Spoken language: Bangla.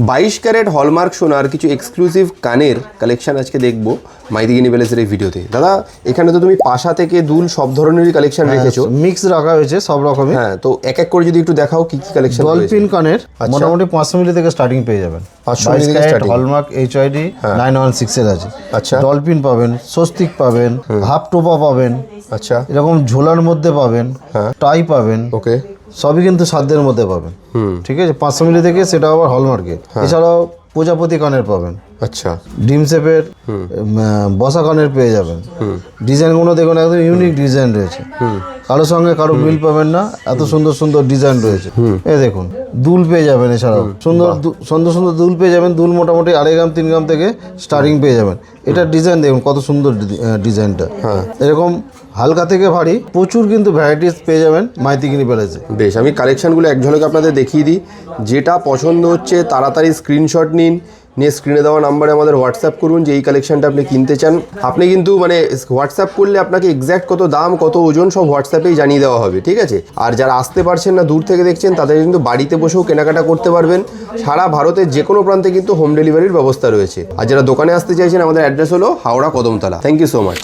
22 ক্যারেট হলমার্ক সোনার কিছু এক্সক্লুসিভ কানের কালেকশন আজকে দেখবো মাইথিগিনি প্যালেসের এই ভিডিওতে। দাদা এখানে তো তুমি পাশা থেকে দুল সব ধরনেরই কালেকশন রেখেছো, মিক্স রাখা হয়েছে সব রকমের। হ্যাঁ, তো এক এক করে যদি একটু দেখাও কি কি কালেকশন। ডলফিন কানের মোটামুটি 500 মিলি থেকে স্টার্টিং পেয়ে যাবেন। 500 মিলি থেকে starting। হলমার্ক HID 916 এর আছে। আচ্ছা। ডলফিন পাবেন, স্বস্তিক পাবেন, হাফ টোপা পাবেন, আচ্ছা, এরকম ঝোলার মধ্যে পাবেন, টাই পাবেন, ওকে, সবই কিন্তু সাধ্যের মধ্যে পাবেন। ঠিক আছে, 500 মিলি থেকে, সেটা আবার হলমার্কে। এছাড়াও প্রজাপতি কানের পাবেন, আচ্ছা, ডিম শেপের বসা কানের পেয়ে যাবেন। ডিজাইনগুলো দেখুন, একদম ইউনিক ডিজাইন রয়েছে, কারোর সঙ্গে কারো মিল পাবেন না, এত সুন্দর সুন্দর ডিজাইন রয়েছে। এই দেখুন, দুল পেয়ে যাবেন, এছাড়াও সুন্দর সুন্দর সুন্দর দুল পেয়ে যাবেন। দুল মোটামুটি 2.5 গ্রাম 3 গ্রাম থেকে স্টার্টিং পেয়ে যাবেন। এটার ডিজাইন দেখুন কত সুন্দর ডিজাইনটা। এরকম হালকা থেকে ভারী প্রচুর কিন্তু ভ্যারাইটিস পেয়ে যাবেন মাইথিগিনি প্যালেসে। বেশ, আমি কালেকশনগুলো এক ঝলকে আপনাদের দেখিয়ে দিই। যেটা পছন্দ হচ্ছে তাড়াতাড়ি স্ক্রিনশট নিয়ে স্ক্রিনে দেওয়া নাম্বারে আমাদের হোয়াটসঅ্যাপ করুন যে এই কালেকশনটা আপনি কিনতে চান। আপনি কিন্তু মানে হোয়াটসঅ্যাপ করলে আপনাকে এক্স্যাক্ট কত দাম কত ওজন সব হোয়াটসঅ্যাপেই জানিয়ে দেওয়া হবে, ঠিক আছে। আর যারা আসতে পারছেন না, দূর থেকে দেখছেন, তাদের কিন্তু বাড়িতে বসেও কেনাকাটা করতে পারবেন। সারা ভারতের যে কোনো প্রান্তে কিন্তু হোম ডেলিভারির ব্যবস্থা রয়েছে। আর যারা দোকানে আসতে চাইছেন, আমাদের অ্যাড্রেস হলো Howrah Kadamtala. Thank you so much.